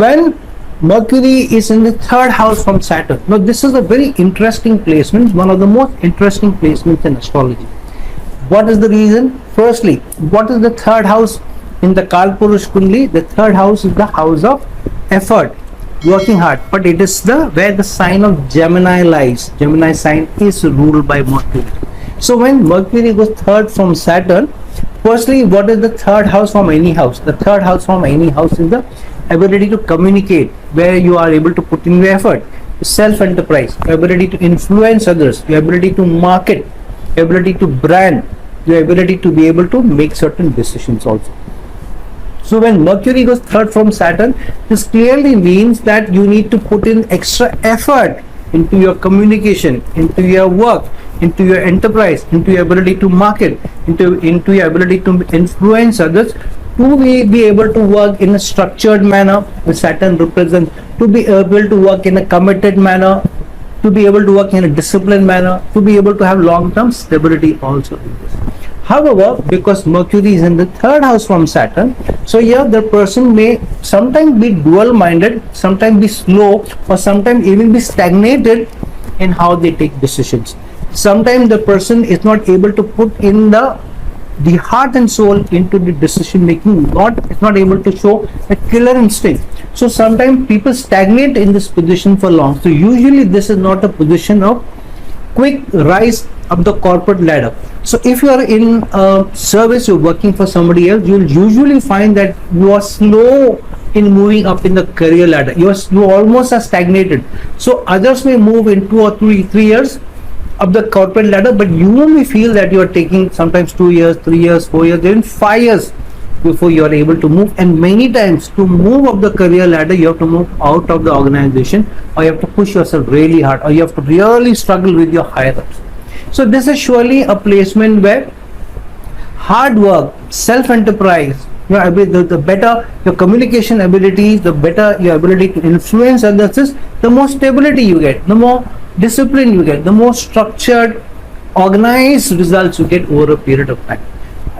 when Mercury is in the third house from Saturn. Now this is a very interesting placement, one of the most interesting placements in astrology. What is the reason? Firstly, what is the third house in the Kalpurush Kundli? The third house is the house of effort, working hard, but it is the where the sign of Gemini lies. Gemini sign is ruled by Mercury. So when Mercury goes third from Saturn, firstly, what is the third house from any house? The third house from any house is the ability to communicate, where you are able to put in your effort, self-enterprise, your ability to influence others, your ability to market, your ability to brand, your ability to be able to make certain decisions also. So when Mercury goes third from Saturn, this clearly means that you need to put in extra effort into your communication, into your work, into your enterprise, into your ability to market, into your ability to influence others, to be able to work in a structured manner, which Saturn represents, to be able to work in a committed manner, to be able to work in a disciplined manner, to be able to have long-term stability also in this. However, because Mercury is in the third house from Saturn, so here the person may sometimes be dual-minded, sometimes be slow, or sometimes even be stagnated in how they take decisions. Sometimes the person is not able to put in the heart and soul into the decision making, is not able to show a killer instinct. So sometimes people stagnate in this position for long. So usually this is not a position of quick rise up the corporate ladder. So if you are in service, you're working for somebody else, you'll usually find that you are slow in moving up in the career ladder. You almost are stagnated. So others may move in 2 or 3 years up the corporate ladder, but you only feel that you are taking sometimes 2 years, 3 years, 4 years, even 5 years before you are able to move. And many times to move up the career ladder, you have to move out of the organization, or you have to push yourself really hard, or you have to really struggle with your higher ups. So this is surely a placement where hard work, self-enterprise, the better your communication abilities, the better your ability to influence others is, the more stability you get, the more discipline you get, the more structured, organized results you get over a period of time.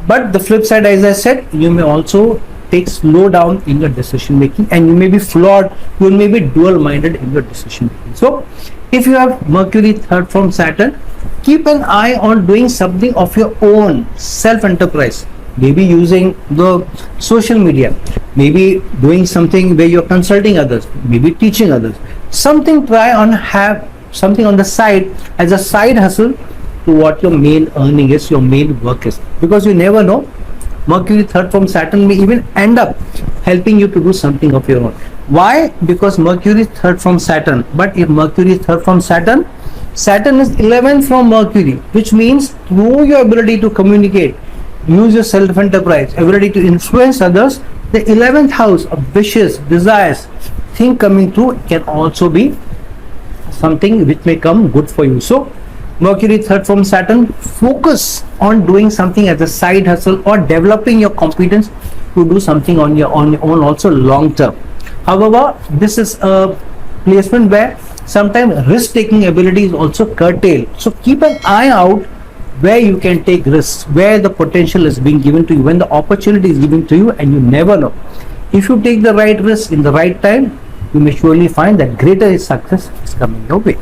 But the flip side, as I said, you may also take slow down in your decision making, and you may be flawed, you may be dual-minded in your decision making. So if you have Mercury third from Saturn, keep an eye on doing something of your own, self-enterprise, maybe using the social media, maybe doing something where you're consulting others, maybe teaching others, something. Try on have something on the side as a side hustle to what your main earning is, your main work is, because you never know, Mercury third from Saturn may even end up helping you to do something of your own. Why? Because Mercury is third from Saturn. But if Mercury is third from Saturn, Saturn is 11th from Mercury, which means through your ability to communicate, use your self-enterprise, ability to influence others, the 11th house of wishes, desires, thing coming through can also be something which may come good for you. So Mercury third from Saturn, focus on doing something as a side hustle or developing your competence to do something on your own also long term. However, this is a placement where sometimes risk taking ability is also curtailed. So keep an eye out where you can take risks, where the potential is being given to you, when the opportunity is given to you, and you never know. If you take the right risk in the right time, you may surely find that greater success is coming your way.